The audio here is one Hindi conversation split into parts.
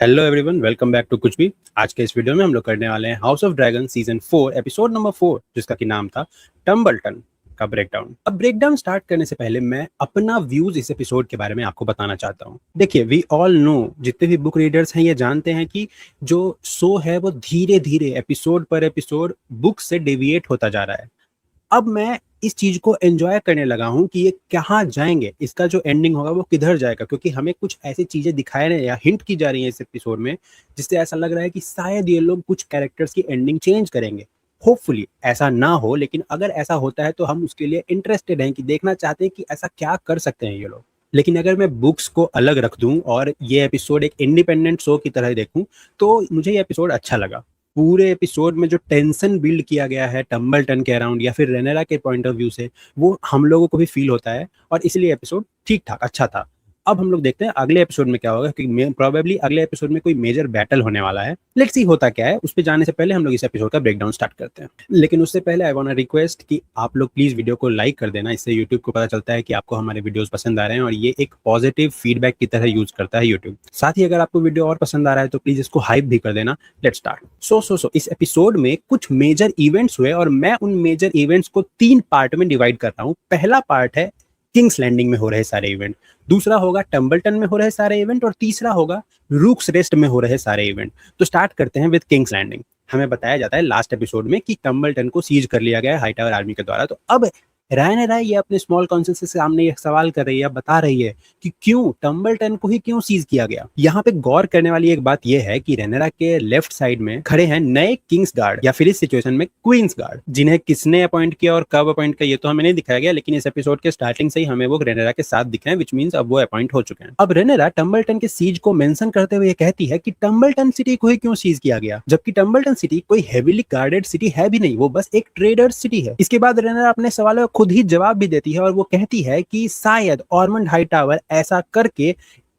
Hello everyone, welcome back to कुछ भी। आज के इस वीडियो में हम लोग करने वाले हैं house of dragon season 4 episode number 4, जिसका की नाम था टम्बलटन का ब्रेकडाउन। अब ब्रेकडाउन स्टार्ट करने से पहले मैं अपना व्यूज इस एपिसोड के बारे में आपको बताना चाहता हूँ। देखिए, वी ऑल नो, जितने भी बुक रीडर्स हैं ये जानते हैं कि जो शो है वो धीरे धीरे एपिसोड पर एपिसोड बुक से डेविएट होता जा रहा है। अब मैं इस चीज को एंजॉय करने लगा हूँ कि ये कहाँ जाएंगे, इसका जो एंडिंग होगा वो किधर जाएगा, क्योंकि हमें कुछ ऐसी चीजें दिखाए रहे हैं या हिंट की जा रही है इस एपिसोड में, जिससे ऐसा लग रहा है कि शायद ये लोग कुछ कैरेक्टर्स की एंडिंग चेंज करेंगे। होपफुली ऐसा ना हो, लेकिन अगर ऐसा होता है तो हम उसके लिए इंटरेस्टेड हैं कि देखना चाहते हैं कि ऐसा क्या कर सकते हैं ये लोग। लेकिन अगर मैं बुक्स को अलग रख दूं और ये एपिसोड एक इंडिपेंडेंट शो की तरह देखूं, तो मुझे ये एपिसोड अच्छा लगा। पूरे एपिसोड में जो टेंशन बिल्ड किया गया है टम्बलटन के अराउंड या फिर रेनेरा के पॉइंट ऑफ व्यू से, वो हम लोगों को भी फील होता है और इसलिए एपिसोड ठीक ठाक अच्छा था। अब हम लोग देखते हैं अगले एपिसोड में क्या होगा, क्योंकि प्रोबेबली अगले एपिसोड में कोई मेजर बैटल होने वाला है। लेट्स सी होता क्या है। उस पर जाने से पहले हम लोग इस एपिसोड का ब्रेकडाउन स्टार्ट करते हैं। लेकिन उससे पहले आई वांट रिक्वेस्ट कि आप लोग प्लीज वीडियो को लाइक कर देना। इससे यूट्यूब को पता चलता है कि आपको हमारे वीडियोस पसंद आ रहे हैं और ये एक पॉजिटिव फीडबैक की तरह यूज करता है यूट्यूब। साथ ही अगर आपको वीडियो और पसंद आ रहा है तो प्लीज इसको हाइप भी कर देना। Let's start. सो इस एपिसोड में कुछ मेजर इवेंट्स हुए और मैं उन मेजर इवेंट्स को 3 पार्ट में डिवाइड कर रहा हूँ। पहला पार्ट है किंग्स लैंडिंग में हो रहे सारे इवेंट, दूसरा होगा टम्बलटन में हो रहे सारे इवेंट और तीसरा होगा रूक्स रेस्ट में हो रहे सारे इवेंट। तो स्टार्ट करते हैं विद किंग्स लैंडिंग। हमें बताया जाता है लास्ट एपिसोड में कि टम्बलटन को सीज कर लिया गया है हाईटावर आर्मी के द्वारा। तो अब रैयनिरा ये अपने स्मॉल काउंसिल से सामने ये सवाल कर रही है, बता रही है कि क्यों टम्बलटन को ही क्यों सीज किया गया। यहाँ पे गौर करने वाली एक बात यह है कि रैयनिरा के लेफ्ट साइड में खड़े हैं नए किंग्स गार्ड या फिर इस सिचुएशन में क्वींस गार्ड, जिन्हें किसने अपॉइंट किया और कब अपॉइंट किया ये तो हमें नहीं दिखाया गया, लेकिन इस एपिसोड के स्टार्टिंग से ही हमें वो रैयनिरा के साथ दिखे हैं, विच मींस अब वो अपॉइंट हो चुके हैं। अब रैयनिरा टम्बलटन के सीज को मेंशन करते हुए कहती है कि टम्बलटन सिटी को ही क्यों सीज किया गया, जबकि टम्बलटन सिटी कोई हेवीली गार्डेड सिटी है भी नहीं, वो बस एक ट्रेडर सिटी है। इसके बाद रैयनिरा अपने सवालों का खुद ही जवाब भी देती है और वो कहती है कि शायद ऑर्मंड हाईटावर ऐसा करके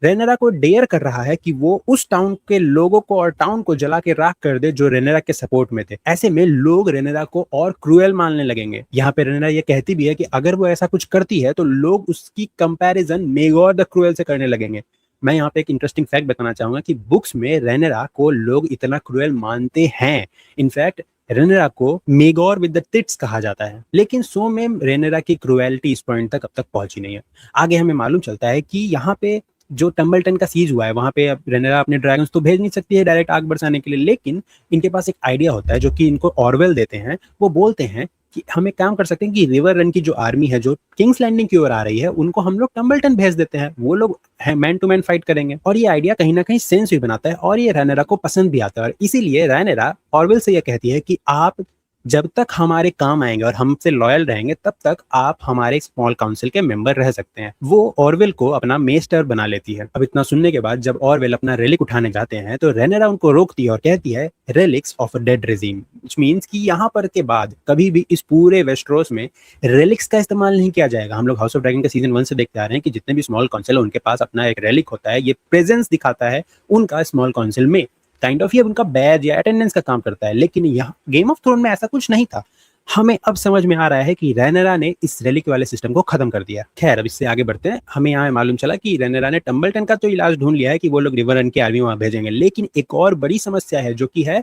रैयनिरा को डेयर कर रहा है कि वो उस टाउन के लोगों को और टाउन को जला के राख कर दे जो रैयनिरा के सपोर्ट में थे। ऐसे में लोग रैयनिरा को और क्रूएल मानने लगेंगे। यहाँ पे रैयनिरा ये कहती भी है कि अगर वो ऐसा कुछ करती है तो लोग उसकी कंपैरिजन मेगॉर द क्रूएल से करने लगेंगे। मैं यहाँ पे एक इंटरेस्टिंग फैक्ट बताना चाहूंगा कि बुक्स में रैयनिरा को लोग इतना क्रूएल मानते हैं। इनफैक्ट रैयनिरा को मेगॉर विद द टिट्स कहा जाता है, लेकिन शो में रैयनिरा की क्रूएलिटी इस पॉइंट तक अब तक पहुंची नहीं है। आगे हमें मालूम चलता है कि यहाँ पे जो टम्बलटन का सीज हुआ है वहां पे अब रैयनिरा अपने ड्रैगन्स तो भेज नहीं सकती है डायरेक्ट आग बरसाने के लिए, लेकिन इनके पास एक आइडिया होता है जो कि इनको ऑरवेल देते हैं। वो बोलते हैं कि हम एक काम कर सकते हैं कि रिवर रन की जो आर्मी है जो किंग्स लैंडिंग की ओर आ रही है उनको हम लोग टम्बलटन भेज देते हैं, वो लोग मैन टू मैन फाइट करेंगे। और ये आइडिया कहीं ना कहीं सेंस भी बनाता है और ये रैयनिरा को पसंद भी आता है, और इसीलिए रैयनिरा ऑरवेल से ये कहती है कि आप जब तक हमारे काम आएंगे और हमसे लॉयल रहेंगे तब तक आप हमारे स्मॉल काउंसिल के मेंबर रह सकते हैं। वो ऑरवेल को अपना मेस्टर बना लेती है। अब इतना सुनने के बाद जब ऑरवेल अपना रेलिक उठाने जाते हैं तो रैयनिरा उनको रोकती है और कहती है relics of a dead regime, which means कि यहाँ पर के बाद कभी भी इस पूरे वेस्टरोस में रेलिक्स का इस्तेमाल नहीं किया जाएगा। हम लोग हाउस ऑफ ड्रैगन के सीजन 1 से देखते आ रहे हैं कि जितने भी स्मॉल काउंसिल है उनके पास अपना एक रेलिक होता है, ये प्रेजेंस दिखाता है उनका स्मॉल काउंसिल में, काइंड ऑफ ये उनका बैज या अटेंडेंस का काम करता है। लेकिन यहाँ गेम ऑफ थ्रोन में ऐसा कुछ नहीं था। हमें अब समझ में आ रहा है कि रैयनिरा ने इस रेलिक वाले सिस्टम को खत्म कर दिया। खैर, अब इससे आगे बढ़ते हैं। हमें यहाँ मालूम चला कि रैयनिरा ने टम्बलटन का तो इलाज ढूंढ लिया है कि वो लोग रिवर रन की आर्मी वहां भेजेंगे, लेकिन एक और बड़ी समस्या है जो कि है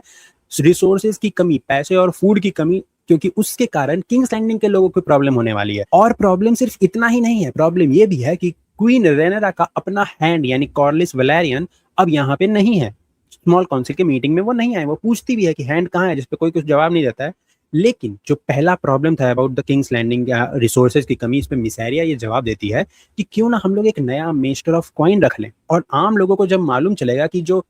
रिसोर्सेज की कमी, पैसे और फूड की कमी, क्योंकि उसके कारण किंग्स लैंडिंग के लोगों को प्रॉब्लम होने वाली है। और प्रॉब्लम सिर्फ इतना ही नहीं है, प्रॉब्लम ये भी है कि क्वीन रैयनिरा का अपना हैंड यानी कॉर्लिस वैलेरियन अब यहाँ पे नहीं है। स्मॉल काउंसिल के मीटिंग में वो नहीं आए। वो पूछती भी है कि हैंड कहाँ है, जिसपे कोई कुछ जवाब नहीं देता है। लेकिन जो पहला प्रॉब्लम था अबाउट द किंग्स लैंडिंग या रिसोर्सेज की कमी, इस पे मिसेरिया ये जवाब देती है कि क्यों ना हम लोग एक नया मेस्टर ऑफ कॉइन रख लें। और आम लोगों को जब मालूम चलेगा कि जो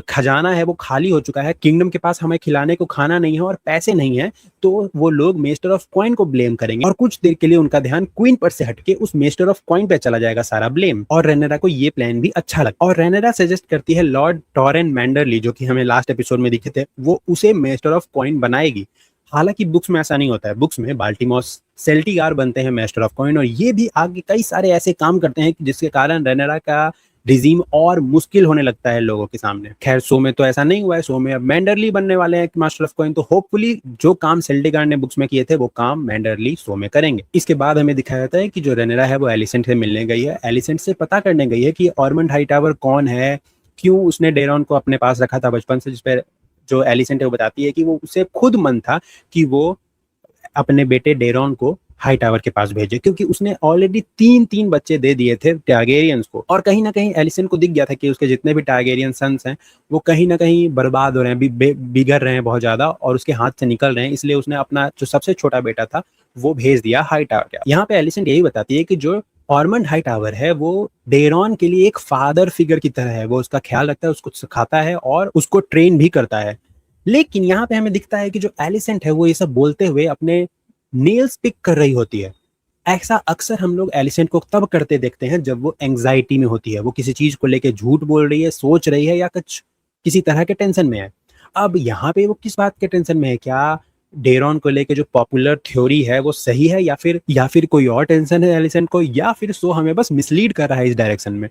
खजाना है वो खाली हो चुका है, किंगडम के पास हमें खिलाने को खाना नहीं है और पैसे नहीं है, तो वो लोग मेस्टर ऑफ कॉइन को ब्लेम करेंगे और कुछ देर के लिए उनका ध्यान क्वीन पर से हटके उस मेस्टर ऑफ कॉइन पे चला जाएगा सारा ब्लेम। और रैयनिरा को ये प्लान भी अच्छा लगा और रैयनिरा सजेस्ट करती है लॉर्ड टॉरेन मैंडरली, जो कि हमें लास्ट एपिसोड में दिखे थे, वो उसे मेस्टर ऑफ कॉइन बनाएगी। हालांकि बुक्स में ऐसा नहीं होता है। बुक्स में बाल्टीमोस सेल्टिगार बनते हैं मेस्टर ऑफ कॉइन और ये भी आगे कई सारे ऐसे काम करते हैं जिसके कारण रैयनिरा का रिजीम और मुश्किल होने लगता है लोगों के सामने। खैर, शो में तो ऐसा नहीं हुआ है। शो में अब मैंडरली बनने वाले हैं मास्टर ऑफ कॉइन, तो होपफुली जो काम सेल्टिगार ने बुक्स में किए थे वो काम मैंडरली शो में करेंगे। इसके बाद हमें दिखाया जाता है कि जो रैयनिरा है वो एलिसेंट से मिलने गई है। एलिसेंट से पता करने गई है कि ऑर्मंड हाईटावर कौन है, क्यों उसने डेरॉन को अपने पास रखा था बचपन से, जिस पे जो एलिसेंट है वो बताती है कि वो उसे खुद मन था कि वो अपने बेटे डेरॉन को हाई टावर के पास भेजे, क्योंकि उसने ऑलरेडी तीन तीन बच्चे दे दिए थे टारगेरियंस को, और कहीं ना कहीं एलिसेंट को दिख गया था कि उसके जितने भी टारगेरियन सन्स हैं वो कहीं ना कहीं बर्बाद हो रहे हैं, बिगड़ रहे हैं बहुत ज्यादा और उसके हाथ से निकल रहे हैं, इसलिए उसने अपना जो सबसे छोटा बेटा था वो भेज दिया हाई टावर। यहाँ पे एलिसेंट यही बताती है कि जो ऑर्मंड हाई टावर है वो डेरॉन के लिए एक फादर फिगर की तरह है, वो उसका ख्याल रखता है, उसको सिखाता है और उसको ट्रेन भी करता है। लेकिन यहाँ पे हमें दिखता है कि जो एलिसेंट है वो ये सब बोलते हुए अपने नेल्स पिक कर रही होती है। ऐसा अक्सर हम लोग एलिसेंट को तब करते देखते हैं जब वो एंग्जाइटी में होती है, वो किसी चीज को लेके झूठ बोल रही है, सोच रही है या कुछ किसी तरह के टेंशन में है। अब यहाँ पे वो किस बात के टेंशन में है? क्या डेरॉन को लेके जो पॉपुलर थ्योरी है वो सही है, या फिर कोई और टेंशन है एलिसेंट को, या फिर सो हमें बस मिसलीड कर रहा है इस डायरेक्शन में।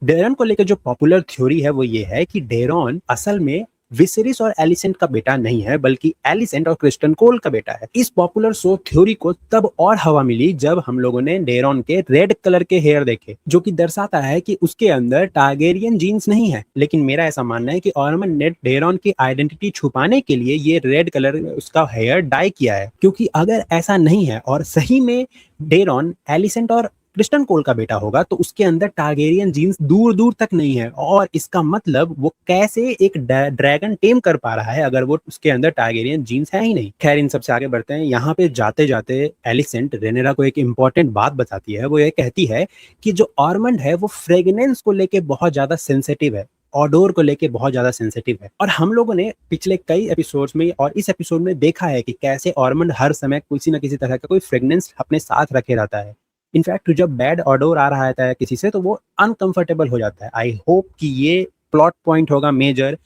डेरॉन को लेके जो पॉपुलर थ्योरी है वो ये है कि डेरॉन असल में विसेरिस और एलिसेंट का बेटा नहीं है, बल्कि एलिसेंट और क्रिस्टन कोल का बेटा है। इस पॉपुलर शो थ्योरी को तब और हवा मिली जब हम लोगों ने डेरॉन के रेड कलर के हेयर देखे, जो कि दर्शाता है कि उसके अंदर टारगेरियन जीन्स नहीं है। लेकिन मेरा ऐसा मानना है कि ऑर्मन ने डेरॉन की आइडेंटिटी छुपाने के लिए ये रेड कलर उसका हेयर डाई किया है, क्योंकि अगर ऐसा नहीं है और सही में डेरॉन एलिसेंट और क्रिस्टन कोल का बेटा होगा तो उसके अंदर टारगेरियन जीन्स दूर दूर तक नहीं है, और इसका मतलब वो कैसे एक ड्रैगन टेम कर पा रहा है अगर वो उसके अंदर टारगेरियन जीन्स है ही नहीं। खैर, इन सबसे आगे बढ़ते हैं। यहाँ पे जाते जाते एलिसेंट रेनेरा को एक इंपॉर्टेंट बात बताती है। वो ये कहती है कि जो ऑर्मंड है वो फ्रेगनेंस को लेके बहुत ज्यादा सेंसिटिव है, ऑडोर को लेके बहुत ज्यादा सेंसिटिव है, और हम लोगों ने पिछले कई एपिसोड्स में और इस एपिसोड में देखा है कि कैसे ऑर्मंड हर समय किसी न किसी तरह का कोई फ्रेगनेंस अपने साथ रखे रहता है। इनफैक्ट जब बैड ऑडोर आ रहा है किसी से तो वो अनकंफर्टेबल हो जाता है। आई होप कि ये प्लॉट पॉइंट होगा मेजर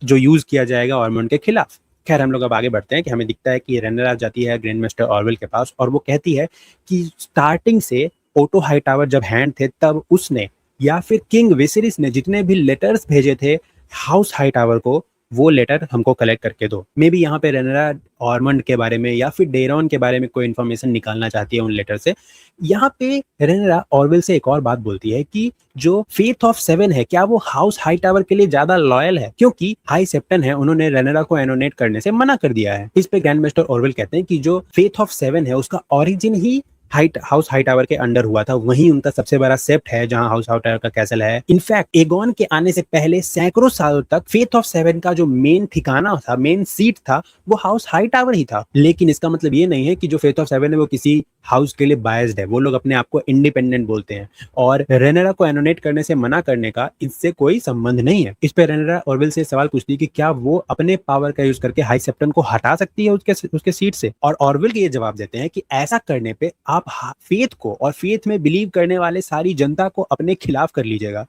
जो यूज किया जाएगा ऑर्मंड के खिलाफ। खैर, हम लोग अब आगे बढ़ते हैं कि हमें दिखता है कि रेनेरा जाती है ग्रैंड मास्टर ऑर्वेल के पास और वो कहती है कि स्टार्टिंग से ओटो हाईटावर जब हैंड थे तब उसने या फिर किंग विसेरिस ने जितने भी लेटर्स भेजे थे हाउस हाईटावर को, वो लेटर हमको कलेक्ट करके दो। मे बी यहाँ पे रेनेरा ऑर्मंड के बारे में या फिर डेरॉन के बारे में कोई इन्फॉर्मेशन निकालना चाहती है उन लेटर से। यहाँ पे रेनेरा ऑर्वेल से एक और बात बोलती है कि जो फेथ ऑफ सेवन है क्या वो हाउस हाई टावर के लिए ज्यादा लॉयल है, क्योंकि हाई सेप्टन है उन्होंने रेनेरा को एनोनेट करने से मना कर दिया है। इस पे ग्रैंड मास्टर ऑर्वेल कहते हैं कि जो फेथ ऑफ सेवन है उसका ओरिजिन ही हाउस हाई टावर के अंडर हुआ था, वहीं उनका सबसे बड़ा सेप्ट है जहां हाउस हाई टावर का कैसल है। इनफैक्ट एगॉन के आने से पहले सैकड़ों सालों तक फेथ ऑफ सेवन का जो मेन ठिकाना था, मेन सीट था, वो हाउस हाई टावर ही था। लेकिन इसका मतलब ये नहीं है कि जो फेथ ऑफ सेवन है वो किसी हाउस के लिए बायस्ड है। वो लोग अपने आप को इंडिपेंडेंट बोलते हैं और रेनेरा को एनोनेट करने से मना करने का इससे कोई संबंध नहीं है। इस पे रेनेरा ऑर्वेल से सवाल पूछती है कि क्या वो अपने पावर का यूज करके हाई सेप्टन को हटा सकती है उसके सीट से, और ऑर्वेल के ये जवाब देते हैं कि ऐसा करने पे आप फेथ को और फेथ में बिलीव करने वाले सारी जनता को अपने खिलाफ कर लीजिएगा।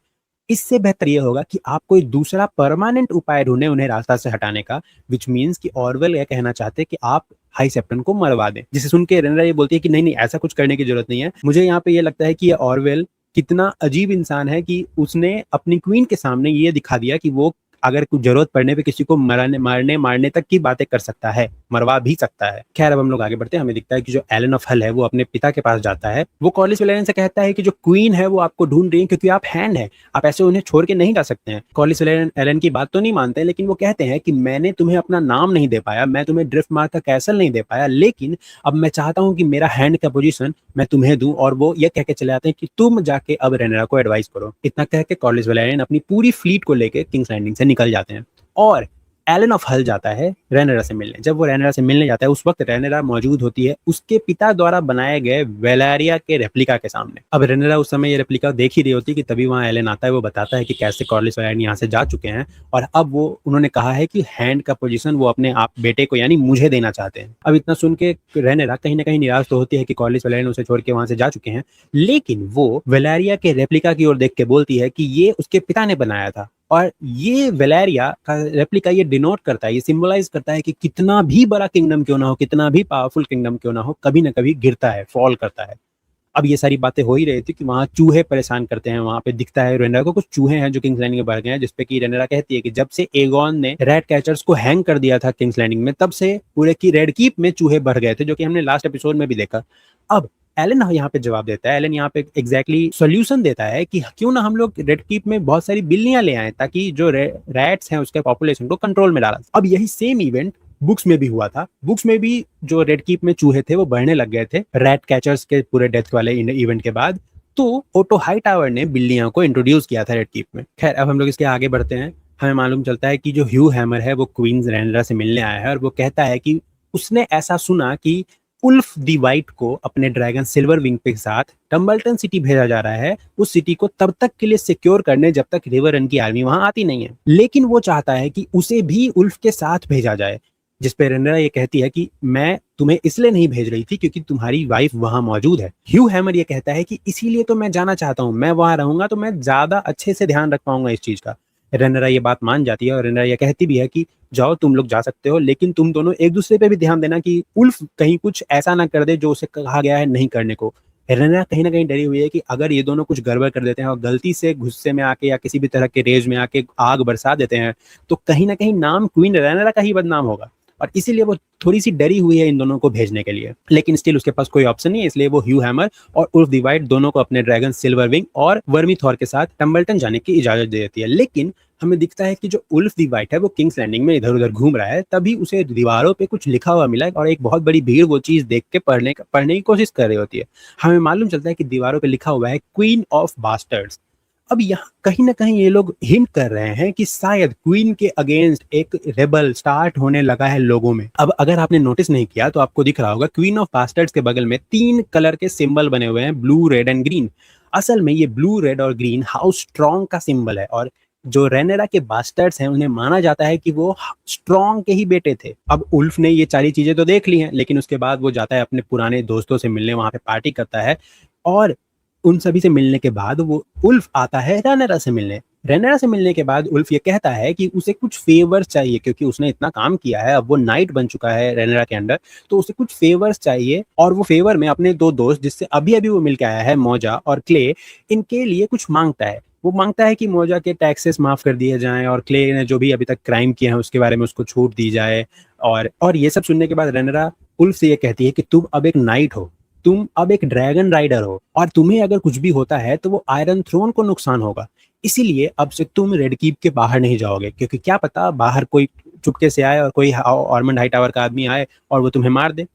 इससे बेहतर ये होगा कि आप कोई दूसरा परमानेंट उपाय ढूंढें उन्हें रास्ता से हटाने का, विच मीन्स कि ऑर्वेल यह कहना चाहते हैं कि आप हाई सेप्टन को मरवा दें। जिसे सुन के रेनेरा ये बोलती है कि नहीं नहीं, ऐसा कुछ करने की जरूरत नहीं है। मुझे यहाँ पे ये लगता है कि ये ऑर्वेल कितना अजीब इंसान है कि उसने अपनी क्वीन के सामने ये दिखा दिया कि वो अगर कुछ जरूरत पड़ने पे किसी को मारने तक की बातें कर सकता है, मरवा भी सकता है। खैर, अब हम लोग आगे बढ़ते हैं। हमें दिखता है कि जो एलन ऑफ हल है वो अपने पिता के पास जाता है। वो कॉलिस वेलेरियन से कहता है कि जो क्वीन है वो आपको ढूंढ रही है क्योंकि आप हैंड है, आप ऐसे उन्हें छोड़ के नहीं जा सकते हैं। कॉलिस वेलेरियन एलन की बात तो नहीं मानते, लेकिन वो कहते हैं कि मैंने तुम्हें अपना नाम नहीं दे पाया, मैं तुम्हें ड्रिफ्ट मार का कैसल नहीं दे पाया, लेकिन अब मैं चाहता हूँ कि मेरा हैंड का पोजीशन मैं तुम्हें दूं। और वो ये कह के चले आते हैं कि तुम जाके अब रेनेरा को एडवाइस करो। इतना कह के कॉलिस वेलेरियन अपनी पूरी फ्लीट को लेकर किंग्स लैंडिंग से निकल जाते हैं और एलन ऑफ हल जाता है रेनेरा से मिलने। जब वो रेनेरा से मिलने जाता है उस वक्त रेनेरा मौजूद होती है उसके पिता द्वारा बनाए गए वेलेरिया के रेप्लिका के सामने। अब रेनेरा उस समय ये रेप्लिका देख ही रही होती है कि तभी वहां एलन आता है। वो बताता है कि कैसे कॉर्लिस वेलेरियन यहाँ से जा चुके हैं और अब वो उन्होंने कहा है कि हैंड का पोजीशन वो अपने आप बेटे को यानी मुझे देना चाहते हैं। अब इतना सुन के रेनेरा कहीं ना कहीं निराश तो होती है कि कॉर्लिस वेलेरियन उसे छोड़ के वहां से जा चुके हैं, लेकिन वो वेलेरिया के रेप्लिका की ओर देख के बोलती है कि ये उसके पिता ने बनाया था। और ये वेलेरिया का रेप्लिका ये डिनोट करता है, ये सिंबलाइज करता है कि कितना भी बड़ा किंगडम क्यों ना हो, कितना भी पावरफुल किंगडम क्यों ना हो, कभी ना कभी गिरता है, फॉल करता है। अब ये सारी बातें हो ही रही थी कि वहाँ चूहे परेशान करते हैं। वहाँ पे दिखता है रेनेरा को कुछ चूहे हैं जो किंग्स लैंडिंग में बढ़ गए हैं, जिसपे कि रेनेरा कहती है कि जब से एगॉन ने रेड कैचर्स को हैंग कर दिया था किंग्स लैंडिंग में, तब से पूरे की रेड कीप में चूहे बढ़ गए थे, जो कि हमने लास्ट एपिसोड में भी देखा। अब एलन यहाँ पे जवाब देता है, एलन यहाँ पे एग्जैक्टली सॉल्यूशन देता है कि क्यों ना हम लोग रेड कीप में बहुत सारी बिल्लियां ले आए ताकि जो रैट्स हैं उसके पॉपुलेशन को कंट्रोल में डाला। अब यही सेम इवेंट बुक्स में भी हुआ था। बुक्स में भी जो रेड कीप में चूहे थे वो बढ़ने लग गए थे रैट कैचर्स के पूरे डेथ वाले इवेंट के बाद। तो ओटो हाईटावर ने बिल्लियां को इंट्रोड्यूस किया था रेड कीप में। खैर अब हम लोग इसके आगे बढ़ते हैं। हमें मालूम चलता है कि जो ह्यू हैमर है वो क्वीन रैनरा से मिलने आया है और वो कहता है कि उसने ऐसा सुना कि उल्फ दी वाइट को अपने ड्रैगन सिल्वर विंग के साथ टम्बलटन सिटी भेजा जा रहा है, उस सिटी को तब तक के लिए सिक्योर करने जब तक रिवर रन की आर्मी वहां आती नहीं है। लेकिन वो चाहता है कि उसे भी उल्फ के साथ भेजा जाए, जिस पे रेनरा ये कहती है कि मैं तुम्हें इसलिए नहीं भेज रही थी क्योंकि तुम्हारी वाइफ वहां मौजूद है। ह्यू हैमर ये कहता है कि इसीलिए तो मैं जाना चाहता हूँ, मैं वहां रहूंगा तो मैं ज्यादा अच्छे से ध्यान रख पाऊंगा इस चीज का। रेनरा ये बात मान जाती है और रेनरा ये कहती भी है कि जाओ तुम लोग जा सकते हो, लेकिन तुम दोनों एक दूसरे पे भी ध्यान देना कि उल्फ कहीं कुछ ऐसा ना कर दे जो उसे कहा गया है नहीं करने को। रेनरा कहीं ना कहीं डरी हुई है कि अगर ये दोनों कुछ गड़बड़ कर देते हैं और गलती से गुस्से में आके या किसी भी तरह के रेज में आके आग बरसा देते हैं तो कहीं ना कहीं नाम क्वीन रेनरा का ही बदनाम होगा। और इसीलिए वो थोड़ी सी डरी हुई है इन दोनों को भेजने के लिए, लेकिन स्टिल उसके पास कोई ऑप्शन नहीं है। इसलिए वो ह्यू हैमर और उल्फ दी वाइट दोनों को अपने ड्रैगन सिल्वर विंग और वर्मी थॉर के साथ टम्बलटन जाने की इजाजत दे देती है। लेकिन हमें दिखता है कि जो उल्फ दी वाइट है वो किंग्स लैंडिंग में इधर उधर घूम रहा है, तभी उसे दीवारों पे कुछ लिखा हुआ मिला और एक बहुत बड़ी भीड़ वो चीज देख के पढ़ने की कोशिश कर रही होती है। हमें मालूम चलता है कि दीवारों पे लिखा हुआ है क्वीन ऑफ बास्टर्ड्स। अब यहाँ कहीं ना कहीं ये लोग हिंट कर रहे हैं कि शायद क्वीन के अगेंस्ट एक रेबल स्टार्ट होने लगा है लोगों में। अब अगर आपने नोटिस नहीं किया तो आपको दिख रहा होगा क्वीन ऑफ बास्टर्ड्स के बगल में 3 कलर के सिंबल बने हुए हैं, ब्लू रेड एंड ग्रीन। असल में ये ब्लू रेड और ग्रीन हाउस स्ट्रॉन्ग का सिंबल है और जो रेनेरा के बास्टर्ड्स हैं उन्हें माना जाता है कि वो स्ट्रॉन्ग के ही बेटे थे। अब उल्फ ने ये सारी चीजें तो देख ली हैं, लेकिन उसके बाद वो जाता है अपने पुराने दोस्तों से मिलने, वहां पे पार्टी करता है और उन सभी से मिलने के बाद वो उल्फ आता है रेनेरा से मिलने। रेनेरा से मिलने के बाद उल्फ ये कहता है कि उसे कुछ फेवर्स चाहिए क्योंकि उसने इतना काम किया है, अब वो नाइट बन चुका है रेनेरा के अंडर, तो उसे कुछ फेवर्स चाहिए। और वो फेवर में अपने 2 दोस्त जिससे अभी अभी वो मिल के आया है, मोजा और क्ले, इनके लिए कुछ मांगता है। वो मांगता है कि मोजा के टैक्सेस माफ कर दिए जाएं और क्ले ने जो भी अभी तक क्राइम किया है उसके बारे में उसको छूट दी जाए। और ये सब सुनने के बाद रेनेरा उल्फ से ये कहती है कि तुम अब एक नाइट हो, तुम अब एक ड्रैगन राइडर हो और तुम्हें अगर कुछ भी होता है तो वो आयरन थ्रोन को नुकसान होगा, इसीलिए अब से तुम रेड कीप के बाहर नहीं जाओगे क्योंकि क्या पता बाहर कोई चुपके से आए और कोई ऑर्मंड हाईटावर का आदमी आए और वो तुम्हें मार दे।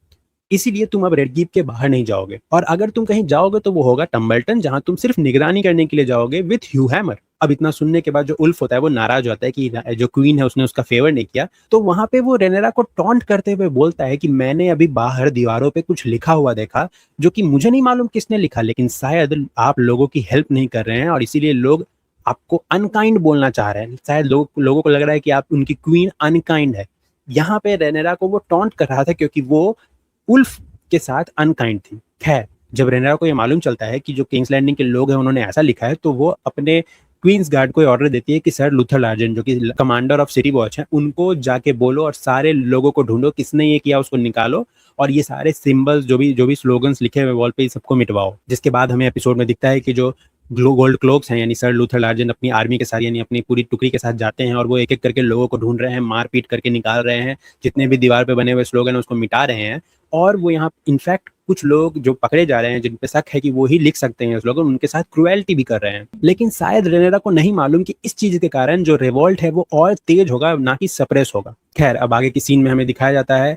इसीलिए तुम अब रेड कीप के बाहर नहीं जाओगे और अगर तुम कहीं जाओगे तो वो होगा टम्बलटन, जहां तुम सिर्फ निगरानी करने के लिए जाओगे विथ ह्यू हैमर। अब इतना सुनने के बाद जो उल्फ होता है वो नाराज होता है कि जो क्वीन है उसने उसका फेवर नहीं किया, तो वहां पे वो रेनेरा को टॉन्ट करते हुए बोलता है कि मैंने अभी बाहर दीवारों पे कुछ लिखा हुआ देखा जो कि मुझे नहीं मालूम किसने लिखा, लेकिन शायद आप लोगों की हेल्प नहीं कर रहे हैं और इसीलिए लोग आपको अनकाइंड बोलना चाह रहे हैं। शायद लोगों को लग रहा है कि आप उनकी क्वीन अनकाइंड है। यहाँ पे रेनेरा को वो टॉन्ट कर रहा था क्योंकि वो उल्फ के साथ अनकाइंड थी। खैर जब रेनेरा को ये मालूम चलता है कि जो किंग्स लैंडिंग के लोग हैं उन्होंने ऐसा लिखा है, तो वो अपने क्वींस गार्ड को ऑर्डर देती है कि सर लूथर लार्जन जो कि कमांडर ऑफ सिटी वॉच है उनको जाके बोलो और सारे लोगों को ढूंढो किसने ये किया उसको निकालो और ये सारे सिंबल्स जो भी स्लोगन्स लिखे हुए वॉल पे सबको मिटवाओ। जिसके बाद हमें एपिसोड में दिखता है कि जो गोल्ड क्लोक्स हैं यानी सर लूथर लार्जन अपनी आर्मी के साथ यानी अपनी पूरी टुकड़ी के साथ जाते हैं और वो एक एक करके लोगों को ढूंढ रहे हैं, मारपीट करके निकाल रहे हैं, जितने भी दीवार पे बने हुए स्लोगन है उसको मिटा रहे हैं। और वो यहाँ इनफैक्ट कुछ लोग जो पकड़े जा रहे हैं जिन पे शक है कि वो ही लिख सकते हैं स्लोगन, उनके साथ क्रुएल्टी भी कर रहे हैं। लेकिन शायद रेनेरा को नहीं मालूम कि इस चीज के कारण जो रिवॉल्ट है वो और तेज होगा ना कि सप्रेस होगा। खैर अब आगे की सीन में हमें दिखाया जाता है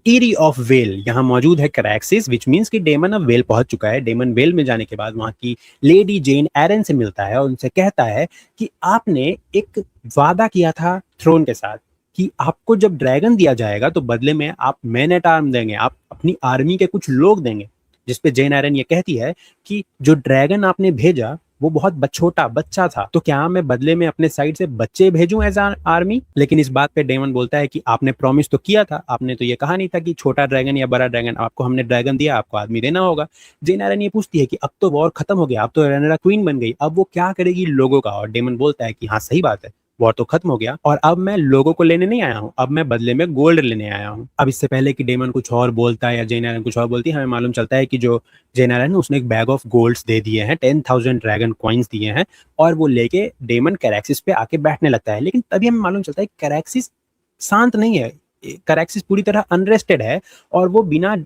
ईरी ऑफ वेल। यहाँ मौजूद है करैक्सिस, विच मीन्स कि डेमन अब वेल पहुंच चुका है। डेमन वेल में जाने के बाद वहां की लेडी जेन एरन से मिलता है और उनसे कहता है कि आपने एक वादा किया था थ्रोन के साथ कि आपको जब ड्रैगन दिया जाएगा तो बदले में आप मैन एट आर्म देंगे, आप अपनी आर्मी के कुछ लोग देंगे। जिसपे जेन एरन ये कहती है कि जो ड्रैगन आपने भेजा वो बहुत छोटा बच्चा था, तो क्या मैं बदले में अपने साइड से बच्चे भेजूं एज आर्मी। लेकिन इस बात पे डेमन बोलता है कि आपने प्रॉमिस तो किया था, आपने तो ये कहा नहीं था कि छोटा ड्रैगन या बड़ा ड्रैगन, आपको हमने ड्रैगन दिया, आपको आदमी देना होगा। जेन एरन ये पूछती है कि अब तो वॉर खत्म हो गया, अब तो रेनेरा क्वीन बन गई, अब वो क्या करेगी लोगों का। और डेमन बोलता है कि हाँ सही बात है, वॉर तो खत्म हो गया और अब मैं लोगों को लेने नहीं आया हूँ, अब मैं बदले में गोल्ड लेने आया हूँ। अब इससे पहले कि डेमन कुछ और बोलता है या जेन एरन कुछ और बोलती है, हमें मालूम चलता है कि जो जेन एरन है उसने एक बैग ऑफ गोल्ड्स दे दिए हैं, 10,000 ड्रैगन कॉइन्स दिए हैं और वो लेके डेमन करैक्सिस पे आके बैठने लगता है। लेकिन तभी हमें मालूम चलता है करैक्सिस शांत नहीं है, करैक्सिस पूरी तरह अनरेस्टेड है और वो बिना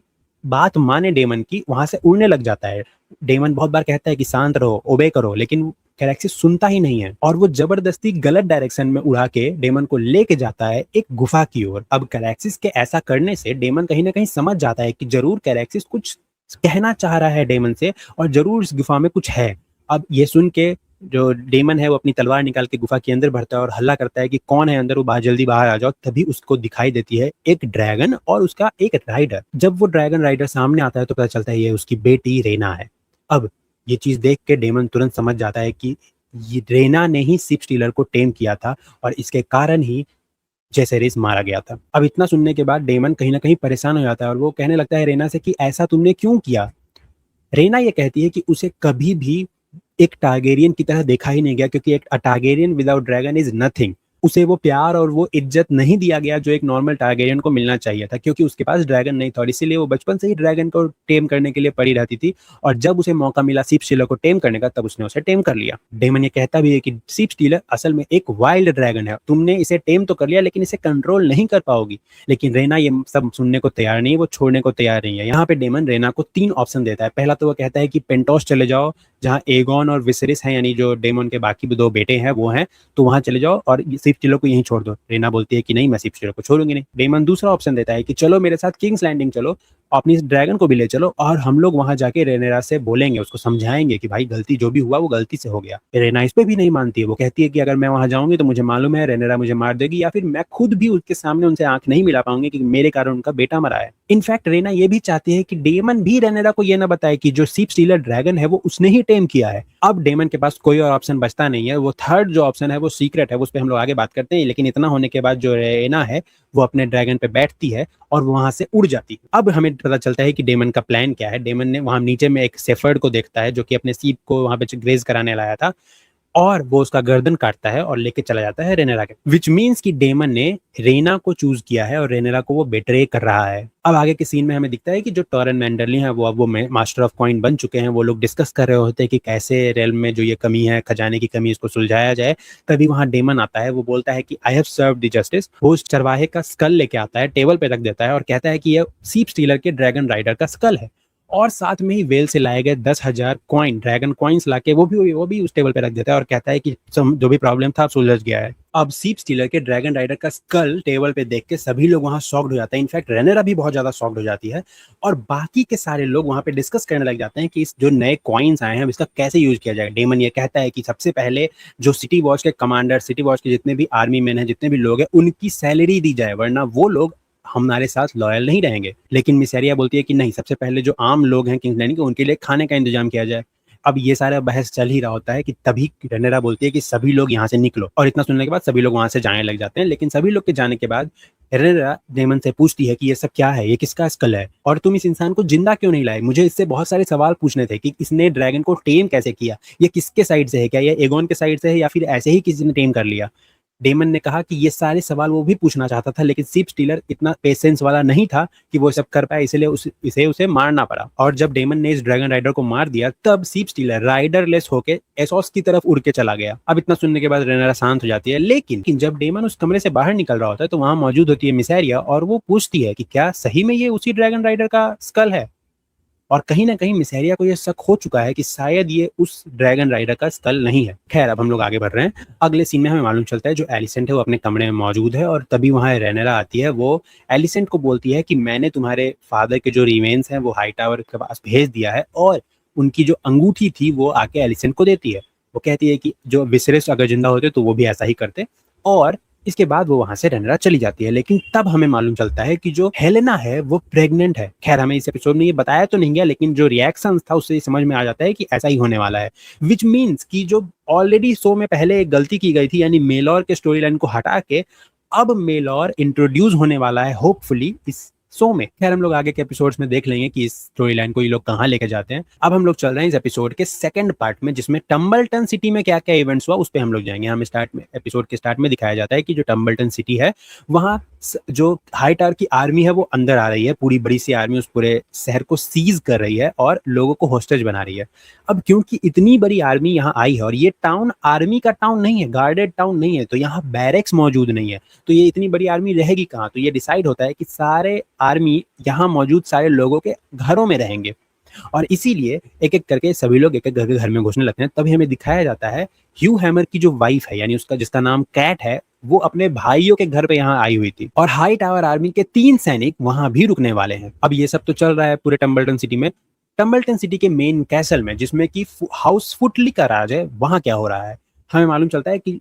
बात माने डेमन की, वहां से उड़ने लग जाता है। डेमन बहुत बार कहता है कि शांत रहो, ओबे करो, लेकिन गैलेक्सिस सुनता ही नहीं है और वो जबरदस्ती गलत डायरेक्शन में उड़ा के डेमन को लेके जाता है एक गुफा की ओर। अब गैलेक्सिस के ऐसा करने से डेमन कहीं ना कहीं समझ जाता है कि जरूर गैलेक्सिस कुछ कहना चाह रहा है डेमन से और जरूर इस गुफा में कुछ है। अब ये सुन के जो डेमन है वो अपनी तलवार निकाल के गुफा के अंदर भरता है और हल्ला करता है कि कौन है अंदर, वो बाहर जल्दी बाहर आ जाओ। तभी उसको दिखाई देती है एक ड्रैगन और उसका एक राइडर। जब वो ड्रैगन राइडर सामने आता है तो पता चलता है ये उसकी बेटी रेना है। अब ये चीज देख के डेमन तुरंत समझ जाता है कि ये रेना ने ही शिप स्टीलर को टेम किया था और इसके कारण ही जेसेरिस मारा गया था। अब इतना सुनने के बाद डेमन कहीं ना कहीं परेशान हो जाता है और वो कहने लगता है रेना से कि ऐसा तुमने क्यों किया। रेना ये कहती है कि उसे कभी भी एक टारगेरियन की तरह देखा ही नहीं गया, क्योंकि एक Targaryen without dragon is nothing. उसे वो प्यार और वो इज्जत नहीं दिया गया जो एक नॉर्मल टारगेरियन को मिलना चाहिए था, क्योंकि उसके पास ड्रैगन नहीं था और इसीलिए वो बचपन से ही ड्रैगन को टेम करने के लिए पड़ी रहती थी। और जब उसे मौका मिला शिप स्टीलर को टेम करने का, तब उसने उसे टेम कर लिया। डेमन ये कहता भी है कि शिप स्टीलर असल में एक वाइल्ड ड्रैगन है, तुमने इसे टेम तो कर लिया लेकिन इसे कंट्रोल नहीं कर पाओगी। लेकिन रेना ये सब सुनने को तैयार नहीं है, वो छोड़ने को तैयार नहीं है। यहाँ पे डेमन रेना को 3 ऑप्शन देता है। पहला तो वो कहता है कि पेंटोस चले जाओ, जहाँ एगोन और विसेरिस हैं, यानी जो डेमन के बाकी 2 बेटे हैं वो हैं, तो वहां चले जाओ और शिप स्टीलर को यहीं छोड़ दो। रेना बोलती है कि नहीं, मैं शिप स्टीलर को छोड़ूंगी नहीं। डेमन दूसरा ऑप्शन देता है कि चलो मेरे साथ किंग्स लैंडिंग चलो, अपनी ड्रैगन को भी ले चलो और हम लोग वहां जाके रेनेरा से बोलेंगे, उसको समझाएंगे कि भाई गलती जो भी हुआ वो गलती से हो गया। रेना इस पे भी नहीं मानती है। वो कहती है कि अगर मैं वहां जाऊंगी तो मुझे मालूम है रेनेरा मुझे मार देगी, या फिर मैं खुद भी उसके सामने उनसे आंख नहीं मिला पाऊंगी कि मेरे कारण उनका बेटा मरा है। इनफैक्ट रेना ये भी चाहती है कि डेमन भी रेनेरा को ये ना बताए कि जो शिप स्टीलर ड्रैगन है वो उसने ही टेम किया है। अब डेमन के पास कोई और ऑप्शन बचता नहीं है। वो थर्ड जो ऑप्शन है वो सीक्रेट है, उस पर हम लोग आगे बात करते हैं। लेकिन इतना होने के बाद जो रेना है वो अपने ड्रैगन पे बैठती है और वहां से उड़ जाती है। अब हमें पता चलता है कि डेमन का प्लान क्या है। डेमन ने वहां नीचे में एक शेफर्ड को देखता है जो कि अपने सीप को वहां पे ग्रेज कराने लाया था, और वो उसका गर्दन काटता है और लेके चला जाता है रेनेरा के। विच मीन्स कि डेमन ने रेना को चूज किया है और रेनेरा को वो बेट्रे कर रहा है। अब आगे के सीन में हमें दिखता है कि जो टॉरन मैंडरली है वो मास्टर ऑफ कॉइन बन चुके हैं। वो लोग डिस्कस कर रहे होते हैं कि कैसे रेल में जो ये कमी है, खजाने की कमी, इसको सुलझाया जाए। तभी वहां डेमन आता है। वो बोलता है कि I have served the justice. वो उस चरवाहे का स्कल लेके आता है, टेबल पे रख देता है और कहता है कि ये सीप स्टीलर के ड्रैगन राइडर का स्कल है। और साथ में ही वेल से लाए गए 10,000 कॉइन, ड्रैगन कॉइन्स लाके वो भी उस टेबल पे रख देता है और कहता है कि जो भी प्रॉब्लम था सुलझ गया है। अब सीप स्टीलर के ड्रैगन राइडर का स्कल टेबल पे देख के सभी लोग वहां शॉक्ड हो जाते हैं। इनफैक्ट रेनेरा भी बहुत ज्यादा शॉक्ड हो जाती है और बाकी के सारे लोग वहां पे डिस्कस करने लग जाते हैं कि इस जो नए कॉइन्स आए हैं इसका कैसे यूज किया जाए। डेमन ये कहता है कि सबसे पहले जो सिटी वॉच के कमांडर, सिटी वॉच के जितने भी आर्मी मैन हैं, जितने भी लोग हैं, उनकी सैलरी दी जाए, वरना वो लोग हमारे साथ लॉयल नहीं रहेंगे। लेकिन मिसेरिया बोलती है कि नहीं, सबसे पहले जो आम लोग हैं किंग्स लैंडिंग के, उनके लिए खाने का इंतजाम किया जाए। अब ये सारा बहस चल ही रहा होता है कि तभी रेनेरा बोलती है कि सभी लोग यहाँ से निकलो, और इतना सुनने के बाद सभी लोग वहां से जाने लग जाते हैं। लेकिन सभी लोग के जाने के बाद रेनेरा डेमन से पूछती है कि ये सब क्या है, ये किसका स्कल है और तुम इस इंसान को जिंदा क्यों नहीं लाए। मुझे इससे बहुत सारे सवाल पूछने थे कि इसने ड्रैगन को टेम कैसे किया, ये किसके साइड से है, क्या ये एगोन के साइड से है या फिर ऐसे ही किसी ने टेम कर लिया। डेमन ने कहा कि ये सारे सवाल वो भी पूछना चाहता था, लेकिन शिप स्टीलर इतना पेशेंस वाला नहीं था कि वो सब कर पाए, इसलिए इसे उसे मारना पड़ा। और जब डेमन ने इस ड्रैगन राइडर को मार दिया, तब शिप स्टीलर राइडरलेस होके एसोस की तरफ उड़ के चला गया। अब इतना सुनने के बाद रेनेरा शांत हो जाती है। लेकिन जब डेमन उस कमरे से बाहर निकल रहा होता है तो वहां मौजूद होती है मिसेरिया और वो पूछती है कि क्या सही में ये उसी ड्रैगन राइडर का स्कल है। और कहीं ना कहीं मिसेरिया को यह शक हो चुका है कि शायद ये उस ड्रैगन राइडर का स्कल नहीं है। खैर, अब हम लोग आगे बढ़ रहे हैं। अगले सीन में हमें मालूम चलता है जो एलिसेंट है वो अपने कमरे में मौजूद है और तभी वहां रेनेरा आती है। वो एलिसेंट को बोलती है कि मैंने तुम्हारे फादर के जो रिमेन्स हैं वो हाई टावर के पास भेज दिया है, और उनकी जो अंगूठी थी वो आके एलिसेंट को देती है। वो कहती है कि जो विसेरिस अगर जिंदा होते तो वो भी ऐसा ही करते, और इसके बाद वो वहां से रेनेरा चली जाती है। लेकिन तब हमें मालूम चलता है कि जो हेलेना है वो प्रेग्नेंट है। खैर, हमें इस एपिसोड में ये बताया तो नहीं गया, लेकिन जो रिएक्शन था उससे समझ में आ जाता है कि ऐसा ही होने वाला है। विच मीन्स कि जो ऑलरेडी शो में पहले एक गलती की गई थी, यानी मेलॉर के स्टोरी लाइन को हटा के अब मेलॉर इंट्रोड्यूस होने वाला है होपफुली इस शो में। खैर, हम लोग आगे के एपिसोड्स में देख लेंगे कि इस स्टोरी लाइन को ये लोग कहाँ लेके जाते हैं। अब हम लोग चल रहे हैं इस एपिसोड के सेकंड पार्ट में, जिसमें टम्बलटन सिटी में क्या क्या इवेंट्स हुआ उस पर हम लोग जाएंगे। हम एपिसोड के स्टार्ट में दिखाया जाता है कि जो टम्बलटन सिटी है वहाँ जो हाई टावर की आर्मी है वो अंदर आ रही है, पूरी बड़ी सी आर्मी उस पूरे शहर को सीज कर रही है और लोगों को होस्टेज बना रही है। अब क्योंकि इतनी बड़ी आर्मी यहाँ आई है और ये टाउन आर्मी का टाउन नहीं है, गार्डेड टाउन नहीं है, तो यहाँ बैरेक्स मौजूद नहीं है, तो ये इतनी बड़ी आर्मी रहेगी कहाँ? तो ये डिसाइड होता है कि सारे आर्मी यहाँ मौजूद सारे लोगों के घरों में रहेंगे और इसीलिए एक-एक करके सभी लोग एक-एक करके घर में घुसने लगते हैं। तभी हमें दिखाया जाता है ह्यू हैमर की जो वाइफ है, यानी उसका जिसका नाम कैट है, वो अपने भाइयों के घर पे यहाँ आई हुई थी और हाई टावर आर्मी के 3 सैनिक वहाँ भी रुकने वाले हैं। अब ये सब तो चल रहा है पूरे टम्बलटन सिटी में। टम्बलटन सिटी के मेन कैसल में, जिसमें कि हाउस फुटली का राज है, वहाँ क्या हो रहा है? हमें मालूम चलता है कि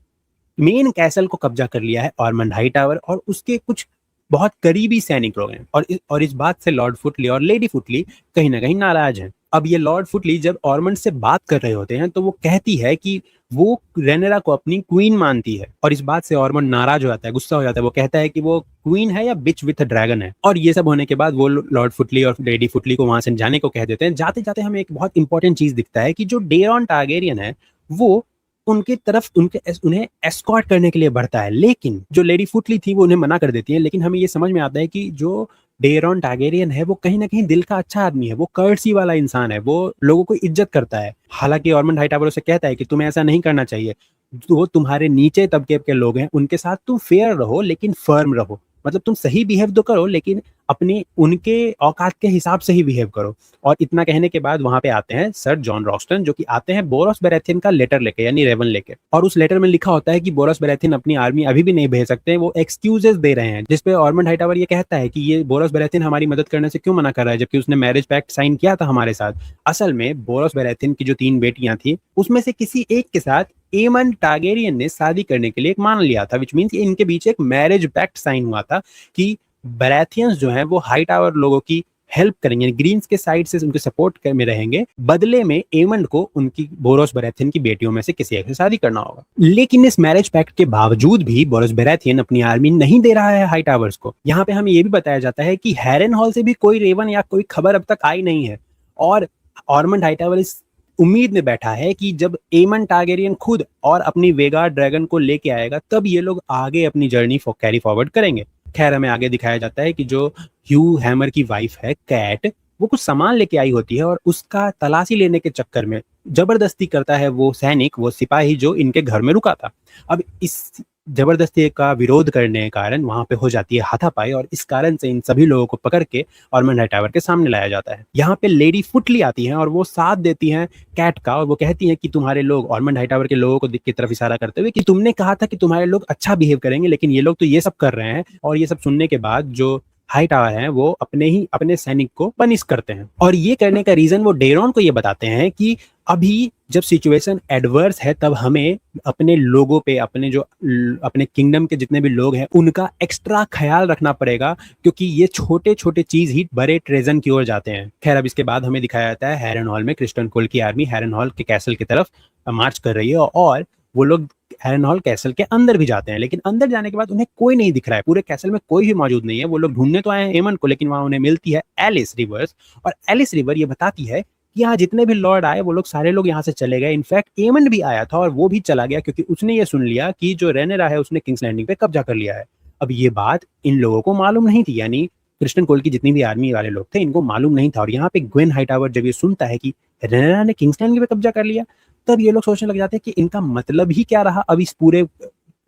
मेन कैसल को कब्जा कर लिया है ऑरमंड हाई टावर और उसके कुछ बहुत करीबी सैनिक लोग हैं और इस बात से लॉर्ड फुटली और लेडी फुटली कहीं ना कहीं नाराज हैं। अब ये लॉर्ड फुटली जब ऑरमंड से बात कर रहे होते हैं तो वो कहती है कि वो रेनेरा को अपनी क्वीन मानती है और इस बात से ऑरमंड नाराज हो जाता है, गुस्सा हो जाता है। वो कहता है कि वो क्वीन है या बिच विथ ड्रैगन है। और ये सब होने के बाद वो लॉर्ड फुटली और लेडी फुटली को वहां से जाने को कह देते हैं। जाते जाते हमें एक बहुत इंपॉर्टेंट चीज दिखता है कि जो डेरॉन टारगेरियन है वो उनके तरफ उन्हें एस्कॉर्ट करने के लिए बढ़ता है, लेकिन जो लेडी फुटली थी वो उन्हें मना कर देती है। लेकिन हमें ये समझ में आता है कि जो डेरॉन टारगेरियन है वो कहीं ना कहीं दिल का अच्छा आदमी है, वो कर्सी वाला इंसान है, वो लोगों को इज्जत करता है। हालांकि ऑरमंड हाईटावर उसे कहता है कि तुम्हें ऐसा नहीं करना चाहिए, जो तुम्हारे नीचे तबके के लोग हैं उनके साथ तुम फेयर रहो लेकिन फर्म रहो, मतलब तुम सही बिहेव तो करो लेकिन अपने उनके औकात के हिसाब से ही बिहेव करो। और इतना कहने के बाद वहां पे आते हैं सर जॉन रॉक्सटन, जो कि आते हैं बोरोस बेरेथियन का लेटर लेके, यानी रेवन लेके। और उस लेटर में लिखा होता है कि बोरोस बेरेथियन अपनी आर्मी अभी भी नहीं भेज सकते, वो एक्सक्यूजेस दे रहे हैं। जिसपे ऑरमंड हाईटावर ये कहता है कि ये बोरोस बेरेथियन हमारी मदद करने से क्यों मना कर रहा है जबकि उसने मैरिज पैक्ट साइन किया था हमारे साथ। असल में बोरोस बेरेथियन की जो 3 बेटियां थी उसमें से किसी एक के साथ एमन टारगेरियन ने शादी करने के लिए एक मान लिया था, विच मींस इनके बीच एक मैरिज पैक्ट साइन हुआ था कि बराथियंस जो हैं वो हाई टावर लोगों की हेल्प करेंगे, ग्रीन्स के साइड से उनके सपोर्ट में रहेंगे, बदले में एमंड को उनकी बोरोस बेराथियन की बेटियों में से किसी एक से शादी करना होगा। लेकिन इस मैरिज पैक्ट के बावजूद भी बोरोस बेराथियन अपनी आर्मी नहीं दे रहा है हाई टावर्स को। यहाँ पे हमें ये भी बताया जाता है कि हैरन हॉल से भी कोई रेवन या कोई खबर अब तक आई नहीं है और ऑरमंड हाईटावर इस उम्मीद में बैठा है कि जब एमन टारगेरियन खुद और अपनी वेगार ड्रैगन को लेके आएगा तब ये लोग आगे अपनी जर्नी कैरी फॉरवर्ड करेंगे। खैर हमें आगे दिखाया जाता है कि जो ह्यू हैमर की वाइफ है कैट, वो कुछ सामान लेके आई होती है और उसका तलाशी लेने के चक्कर में जबरदस्ती करता है वो सैनिक, वो सिपाही जो इनके घर में रुका था। अब इस जबरदस्ती का विरोध करने के कारण वहां पे हो जाती है हाथापाई और इस कारण से इन सभी लोगों को पकड़ के ऑरमंड हाईटावर के सामने लाया जाता है। यहाँ पे लेडी फुटली आती हैं और वो साथ देती हैं कैट का और वो कहती हैं कि तुम्हारे लोग, ऑरमंड हाईटावर के लोगों को की तरफ इशारा करते हुए, कि तुमने कहा था कि तुम्हारे लोग अच्छा बिहेव करेंगे लेकिन ये लोग तो ये सब कर रहे हैं। और ये सब सुनने के बाद जो हाई टावर हैं वो अपने सैनिक को पनिश करते हैं और ये करने का रीजन वो डेरॉन को ये बताते हैं कि अभी जब सिचुएशन एडवर्स है तब हमें अपने लोगों पे, अपने किंगडम के जितने भी लोग हैं उनका एक्स्ट्रा ख्याल रखना पड़ेगा क्योंकि ये छोटे छोटे चीज ही बड़े ट्रेजन की ओर जाते हैं। खैर अब इसके बाद हमें दिखाया जाता है हैरन हॉल में क्रिस्टन कोल की आर्मी हैरन हॉल के कैसल की तरफ मार्च कर रही है और वो लोग हैरन हॉल कैसल के अंदर भी जाते हैं, लेकिन अंदर जाने के बाद उन्हें कोई नहीं दिख रहा है, पूरे कैसल में कोई भी मौजूद नहीं है। वो लोग ढूंढने तो आए हैं एमन को, लेकिन वहां उन्हें मिलती है एलिस रिवर्स और एलिस रिवर ये बताती है कि यहाँ जितने भी लॉर्ड आए वो लोग सारे लोग यहाँ से चले गए। इनफैक्ट एमन भी आया था और वो भी चला गया क्योंकि उसने ये सुन लिया कि जो रेनेरा है उसने किंग्स लैंडिंग पे कब्जा कर लिया है। अब ये बात इन लोगों को मालूम नहीं थी, यानी क्रिस्टन कोल की जितनी भी आर्मी वाले लोग थे इनको मालूम नहीं था। और यहाँ पे ग्वेन हाईटावर जब ये सुनता है कि रेनेरा ने किंग्स लैंडिंग पे कब्जा कर लिया तब ये लोग सोचने लग जाते हैं कि इनका मतलब ही क्या रहा अब इस पूरे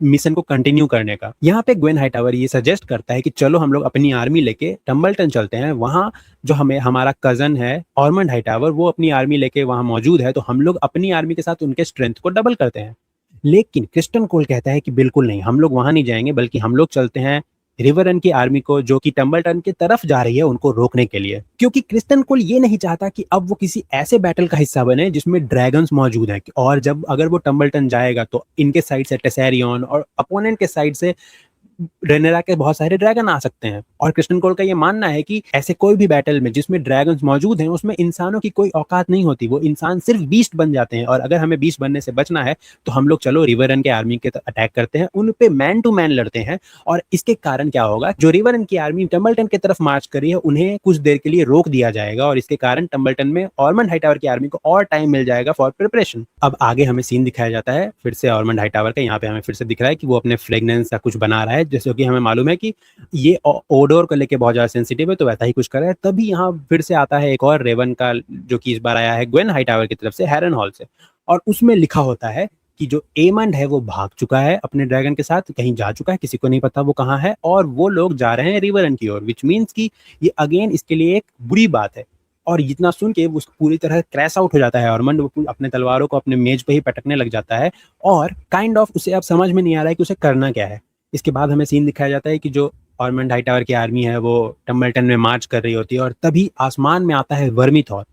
मिशन को कंटिन्यू करने का। यहाँ पे ग्वेन हाईटावर ये सजेस्ट करता है कि चलो हम लोग अपनी आर्मी लेके टम्बलटन चलते हैं, वहां जो हमारा कजन है ऑरमंड हाईटावर वो अपनी आर्मी लेके वहां मौजूद है, तो हम लोग अपनी आर्मी के साथ उनके स्ट्रेंथ को डबल करते हैं। लेकिन क्रिस्टन कोल कहता है कि बिल्कुल नहीं, हम लोग वहां नहीं जाएंगे बल्कि हम लोग चलते हैं रिवरन की आर्मी को जो कि टम्बलटन की तरफ जा रही है उनको रोकने के लिए, क्योंकि क्रिस्टन कोल ये नहीं चाहता कि अब वो किसी ऐसे बैटल का हिस्सा बने जिसमें ड्रैगन्स मौजूद हैं और जब अगर वो टम्बलटन जाएगा तो इनके साइड से टेसेरियन और अपोनेंट के साइड से रेनेरा के बहुत सारे ड्रैगन आ सकते हैं। और क्रिस्टन कोल का ये मानना है कि ऐसे कोई भी बैटल में जिसमें ड्रैगन्स मौजूद हैं उसमें इंसानों की कोई औकात नहीं होती, वो इंसान सिर्फ बीस्ट बन जाते हैं। और अगर हमें बीस्ट बनने से बचना है तो हम लोग चलो रिवरन के आर्मी के अटैक करते हैं, उन पे मैन टू मैन लड़ते हैं। और इसके कारण क्या होगा, जो रिवरन की आर्मी टम्बलटन की तरफ मार्च करी है उन्हें कुछ देर के लिए रोक दिया जाएगा और इसके कारण टम्बलटन में ऑरमंड हाईटावर की आर्मी को और टाइम मिल जाएगा फॉर प्रिपरेशन। अब आगे हमें सीन दिखाया जाता है फिर से ऑरमंड हाईटावर का। यहाँ पे हमें फिर से दिख रहा है कि वो अपने फ्रेगनेंस का कुछ बना रहा है जैसे कि हमें मालूम है कि ये ओडोर को लेके बहुत ज़्यादा सेंसिटिव है, तो वैसा ही कुछ कर रहा है। तभी यहाँ फिर से आता है एक और रेवन का, जो कि इस बार आया है ग्वेन हाईटावर की तरफ से, हैरन हॉल से, और उसमें लिखा होता है कि जो एमंड है वो भाग चुका है अपने ड्रैगन के साथ, कहीं जा चुका है, किसी को नहीं पता वो कहाँ है, और वो लोग जा रहे हैं रिवरन की ओर, विच मीन्स कि ये अगेन इसके लिए एक बुरी बात है। और जितना सुन के वो पूरी तरह क्रैश आउट हो जाता है ऑर्मंड, वो अपने तलवारों को अपने मेज पे ही पटकने लग जाता है, और काइंड ऑफ उसे अब समझ में नहीं आ रहा है कि उसे करना क्या है। इसके बाद हमें सीन दिखाया जाता है कि जो ऑर्मंड हाईटावर की आर्मी है वो टम्बलटन में मार्च कर रही होती है, और तभी आसमान में आता है वर्मीथॉर।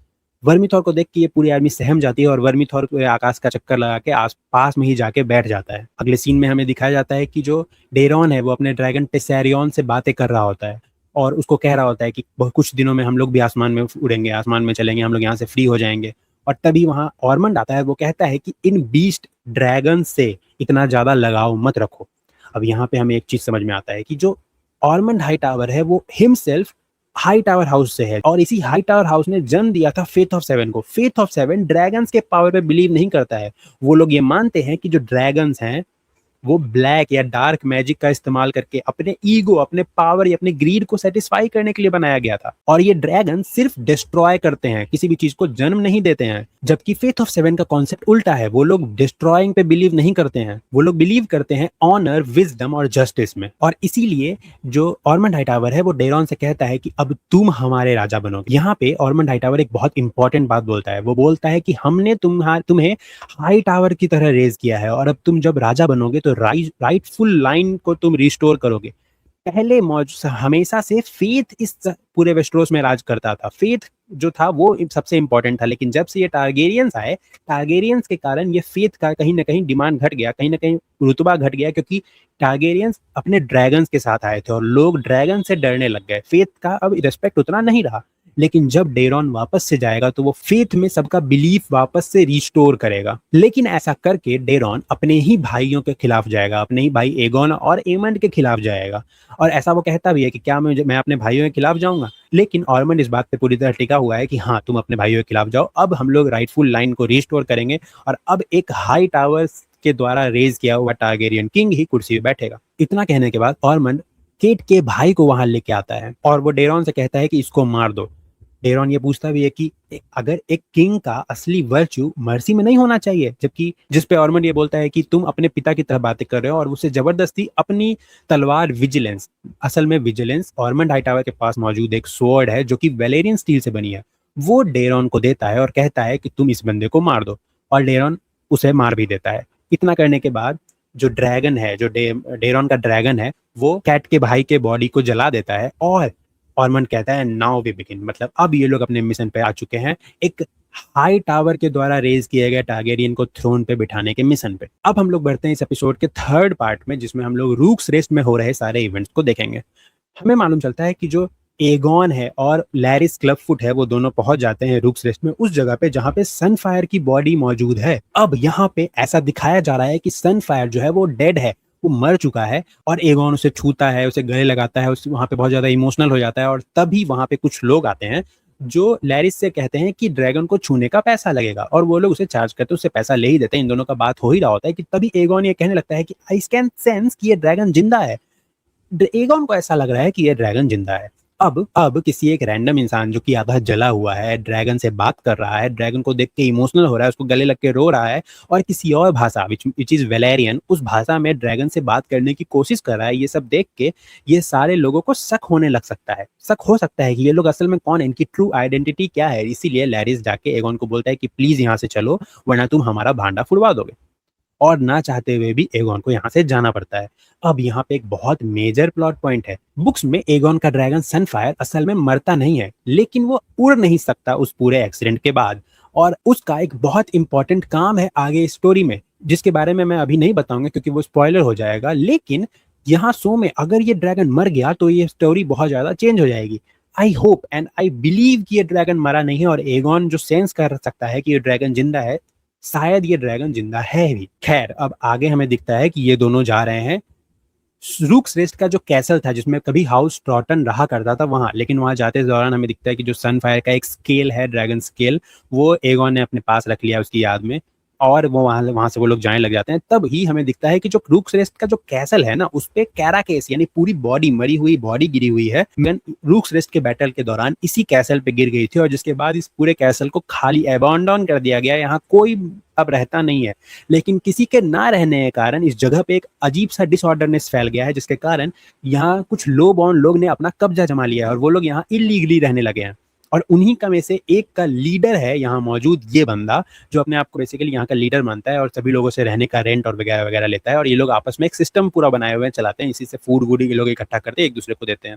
वर्मीथॉर को देख के ये पूरी आर्मी सहम जाती है, और वर्मीथॉर आकाश का चक्कर लगा के आस पास में ही जाके बैठ जाता है। अगले सीन में हमें दिखाया जाता है कि जो डेरॉन है वो अपने ड्रैगन टेसेरियन से बातें कर रहा होता है, और उसको कह रहा होता है कि कुछ दिनों में हम लोग भी आसमान में उड़ेंगे, आसमान में चलेंगे, हम लोग यहाँ से फ्री हो जाएंगे। और तभी वहाँ ऑर्मंड आता है, वो कहता है कि इन बीस्ट ड्रैगन से इतना ज्यादा लगाव मत रखो। अब यहाँ पे हमें एक चीज समझ में आता है कि जो ऑर्मंड हाईटावर है वो हिमसेल्फ हाई टावर हाउस से है, और इसी हाई टावर हाउस ने जन्म दिया था फेथ ऑफ सेवन को। फेथ ऑफ सेवन ड्रैगन्स के पावर पे बिलीव नहीं करता है। वो लोग ये मानते हैं कि जो ड्रैगन्स हैं वो ब्लैक या डार्क मैजिक का इस्तेमाल करके अपने ईगो, अपने पावर या अपने ग्रीड को सेटिस्फाई करने के लिए बनाया गया था, और ये ड्रैगन सिर्फ डिस्ट्रॉय करते हैं, किसी भी चीज को जन्म नहीं देते हैं। जबकि फेथ ऑफ सेवन का कॉन्सेप्ट उल्टा है, वो लोग डिस्ट्रॉइंग पे बिलीव नहीं करते हैं, वो लोग बिलीव करते हैं ऑनर, विजडम और जस्टिस में। और इसीलिए जो ऑर्मंड हाईटावर है वो डेरॉन से कहता है कि अब तुम हमारे राजा बनोगे। यहाँ पे ऑर्मंड हाईटावर एक बहुत इंपॉर्टेंट बात बोलता है, वो बोलता है कि हमने तुम्हें हाई टावर की तरह रेज किया है, और अब तुम जब राजा बनोगे तो राइटफुल लाइन को तुम रिस्टोर करोगे। पहले हमेशा से फेथ इस पूरे वेस्टरोस में राज करता था, फेथ जो था वो सबसे इंपॉर्टेंट था, लेकिन जब से ये टारगेरियंस आए, टारगेरियंस के कारण ये फेथ का कहीं ना कहीं डिमांड घट गया, कहीं ना कहीं रुतबा घट गया, क्योंकि टारगेरियंस अपने ड्रैगन्स के साथ आए थे और लोग ड्रैगन से डरने लग गए, फेथ का अब रिस्पेक्ट उतना नहीं रहा। लेकिन जब डेरॉन वापस से जाएगा तो वो फेथ में सबका बिलीफ वापस से रिस्टोर करेगा। लेकिन ऐसा करके डेरॉन अपने ही भाइयों के खिलाफ जाएगा, अपने ही भाई एगोन और एमंड के खिलाफ जाएगा, और ऐसा वो कहता भी है कि क्या मैं अपने भाइयों के खिलाफ जाऊंगा। लेकिन ऑर्मंड इस बात पे पूरी तरह टिका हुआ है कि हाँ, तुम अपने भाइयों के खिलाफ जाओ, अब हम लोग राइटफुल लाइन को रिस्टोर करेंगे, और अब एक हाई टावर्स के द्वारा रेज किया हुआ टारगेरियन किंग ही कुर्सी पे बैठेगा। इतना कहने के बाद ऑर्मंड केट के भाई को वहां लेके आता है, और वो डेरॉन से कहता है कि इसको मार दो। डेरॉन ये पूछता भी है कि अगर एक किंग का असली वर्च्यू मर्सी में नहीं होना चाहिए, जबकि जिस पे ऑर्मंड ये बोलता है कि तुम अपने पिता की तरह बातें कर रहे हो, और उसे जबरदस्ती अपनी तलवार विजिलेंस, असल में विजिलेंस ऑर्मंड हाईटावर के पास मौजूद एक स्वॉर्ड है जो कि वेलेरियन स्टील से बनी है, वो डेरॉन को देता है और कहता है कि तुम इस बंदे को मार दो, और डेरॉन उसे मार भी देता है। इतना करने के बाद जो ड्रैगन है, जो डेरॉन का ड्रैगन है, वो कैट के भाई के बॉडी को जला देता है, और ऑर्मंड कहता है नाउ वी बिगिन, मतलब अब ये लोग अपने मिशन पे आ चुके हैं, एक हाई टावर के द्वारा रेज किए गए टारगेरियन को थ्रोन पे बिठाने के मिशन पे। अब हम लोग बढ़ते हैं इस एपिसोड के थर्ड पार्ट में, जिसमें हम लोग रूक्स रेस्ट में हो रहे सारे इवेंट्स को देखेंगे। हमें मालूम चलता है कि जो एगॉन है और लैरिस क्लबफुट है वो दोनों पहुंच जाते हैं रूक्स रेस्ट में, उस जगह पे जहां पे सनफायर की बॉडी मौजूद है। अब यहाँ पे ऐसा दिखाया जा रहा है कि सनफायर जो है वो डेड है, वो मर चुका है, और एगॉन उसे छूता है, उसे गले लगाता है, उस वहां पे बहुत ज्यादा इमोशनल हो जाता है, और तभी वहां पे कुछ लोग आते हैं जो लैरिस से कहते हैं कि ड्रैगन को छूने का पैसा लगेगा, और वो लोग उसे चार्ज करते हैं, उससे पैसा ले ही देते हैं। इन दोनों का बात हो ही रहा होता है कि तभी एगॉन ये कहने लगता है कि आई कैन सेंस कि ये ड्रैगन जिंदा है। एगॉन को ऐसा लग रहा है कि ये ड्रैगन जिंदा है। अब किसी एक रैंडम इंसान जो कि आधा जला हुआ है ड्रैगन से बात कर रहा है, ड्रैगन को देख के इमोशनल हो रहा है, उसको गले लग के रो रहा है, और किसी और भाषा विच इज वेलेरियन, उस भाषा में ड्रैगन से बात करने की कोशिश कर रहा है। ये सब देख के ये सारे लोगों को शक होने लग सकता है, शक हो सकता है कि ये लोग असल में कौन है, इनकी ट्रू आइडेंटिटी क्या है। इसीलिए लैरिस जाके एगॉन को बोलता है कि प्लीज यहाँ से चलो, वरना तुम हमारा भांडा फुड़वा दोगे, और ना चाहते हुए भी एगॉन को यहाँ से जाना पड़ता है। अब यहाँ पे एक बहुत मेजर प्लॉट पॉइंट है। बुक्स में एगॉन का ड्रैगन सनफायर असल में मरता नहीं है, लेकिन वो उड़ नहीं सकता उस पूरे एक्सीडेंट के बाद, और उसका एक बहुत इंपॉर्टेंट काम है आगे स्टोरी में, जिसके बारे में मैं अभी नहीं बताऊंगा क्योंकि वो स्पॉइलर हो जाएगा। लेकिन यहाँ शो में अगर ये ड्रैगन मर गया तो ये स्टोरी बहुत ज्यादा चेंज हो जाएगी। I hope and I believe कि ये ड्रैगन मरा नहीं है, और एगॉन जो सेंस कर सकता है कि ये ड्रैगन जिंदा है, शायद ये ड्रैगन जिंदा है भी। खैर, अब आगे हमें दिखता है कि ये दोनों जा रहे हैं रूक्स रेस्ट का जो कैसल था, जिसमें कभी हाउस ट्रॉटन रहा करता था वहां, लेकिन वहां जाते दौरान हमें दिखता है कि जो सनफायर का एक स्केल है, ड्रैगन स्केल, वो एगॉन ने अपने पास रख लिया उसकी याद में। और वो वहाँ से वो लोग जाने लग जाते हैं, तब ही हमें दिखता है कि जो रूक्सरेस्ट का जो कैसल है ना, उस पे कैराकेस यानी पूरी बॉडी, मरी हुई बॉडी गिरी हुई है। रूक्सरेस्ट के बैटल के दौरान इसी कैसल पे गिर गई थी और जिसके बाद इस पूरे कैसल को खाली एबॉन्डन कर दिया गया। यहाँ कोई अब रहता नहीं है, लेकिन किसी के ना रहने के कारण इस जगह पे एक अजीब सा डिसऑर्डरनेस फैल गया है, जिसके कारण यहाँ कुछ लो बॉर्न लोग ने अपना कब्जा जमा लिया है और वो लोग यहाँ इलीगली रहने लगे हैं। और उन्हीं का में से एक का लीडर है यहाँ मौजूद ये बंदा, जो अपने आप को बेसिकली यहाँ का लीडर मानता है और सभी लोगों से रहने का रेंट और वगैरह वगैरह लेता है। और ये लोग आपस में एक सिस्टम पूरा बनाए हुए हैं, चलाते हैं, इसी से फूड वूड ये लोग इकट्ठा करते हैं, एक दूसरे को देते हैं।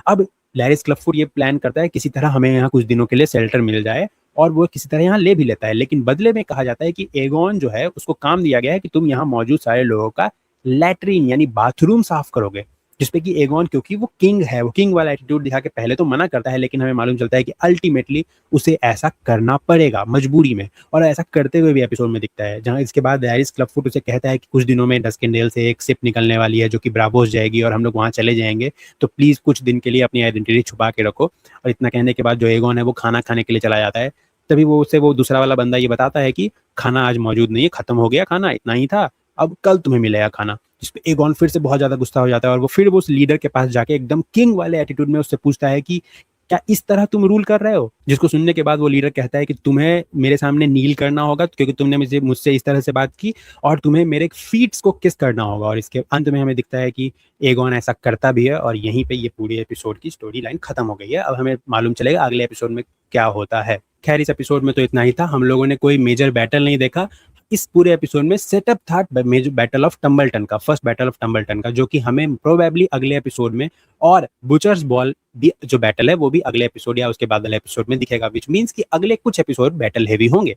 अब लैरिस क्लफफुट ये प्लान करता है किसी तरह हमें यहाँ कुछ दिनों के लिए शेल्टर मिल जाए, और वो किसी तरह यहाँ ले भी लेता है। लेकिन बदले में कहा जाता है कि एगोन जो है उसको काम दिया गया है कि तुम यहाँ मौजूद सारे लोगों का लैट्रीन यानी बाथरूम साफ करोगे। जिसपे कि एगोन, क्योंकि वो किंग है, वो किंग वाला एटीट्यूड दिखा के पहले तो मना करता है, लेकिन हमें मालूम चलता है कि अल्टीमेटली उसे ऐसा करना पड़ेगा मजबूरी में, और ऐसा करते हुए भी एपिसोड में दिखता है। जहाँ इसके बाद लैरिस क्लफफुट उसे कहता है कि कुछ दिनों में डस्किनडेल से एक शिप निकलने वाली है जो कि ब्रावोस जाएगी और हम लोग वहाँ चले जाएंगे, तो प्लीज कुछ दिन के लिए अपनी आइडेंटिटी छुपा के रखो। और इतना कहने के बाद जो एगोन है वो खाना खाने के लिए चला जाता है। तभी वो उसे वो दूसरा वाला बंदा ये बताता है कि खाना आज मौजूद नहीं है, खत्म हो गया खाना, इतना ही था, अब कल तुम्हें मिलेगा खाना। जिसपे एगोन फिर से बहुत ज्यादा गुस्सा हो जाता है और वो फिर वो उस लीडर के पास जाके एकदम किंग वाले एटीट्यूड में उससे पूछता है कि क्या इस तरह तुम रूल कर रहे हो। जिसको सुनने के बाद वो लीडर कहता है कि तुम्हें मेरे सामने नील करना होगा क्योंकि तुमने मुझसे इस तरह से बात की, और तुम्हें मेरे फीट्स को किस करना होगा। और इसके अंत में हमें दिखता है कि एगोन ऐसा करता भी है और यहीं पे ये पूरे एपिसोड की स्टोरी लाइन खत्म हो गई है। अब हमें मालूम चलेगा अगले एपिसोड में क्या होता है। खैर, इस एपिसोड में तो इतना ही था, हम लोगों ने कोई मेजर बैटल नहीं देखा। इस पूरे एपिसोड में सेटअप था मेजर बैटल ऑफ टम्बलटन का, फर्स्ट बैटल ऑफ टम्बलटन का, जो कि हमें प्रोबेबली अगले एपिसोड में, और बुचर्स बॉल भी जो बैटल है वो भी अगले एपिसोड या उसके बाद वाले एपिसोड में दिखेगा, विच मींस कि अगले कुछ एपिसोड बैटल हेवी होंगे।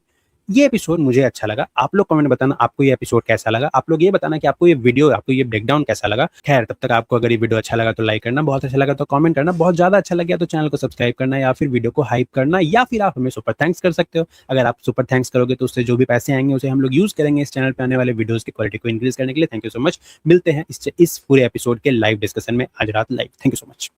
ये एपिसोड मुझे अच्छा लगा। आप लोग कमेंट बताना आपको ये एपिसोड कैसा लगा। आप लोग ये बताना कि आपको ये वीडियो, आपको ये ब्रेकडाउन कैसा लगा। खैर, तब तक आपको अगर ये वीडियो अच्छा लगा तो लाइक करना, बहुत अच्छा लगा तो कमेंट करना, बहुत ज्यादा अच्छा लगा तो चैनल को सब्सक्राइब करना, या फिर वीडियो को हाइप करना, या फिर आप हमें सुपर थैंक्स कर सकते हो। अगर आप सुपर थैंक्स करोगे तो उससे जो भी पैसे आएंगे उसे हम लोग यूज करेंगे इस चैनल पे आने वाले वीडियोस की क्वालिटी को इंक्रीज करने के लिए। Thank you so much. मिलते हैं इस पूरे एपिसोड के लाइव डिस्कशन में आज रात live. Thank you so much.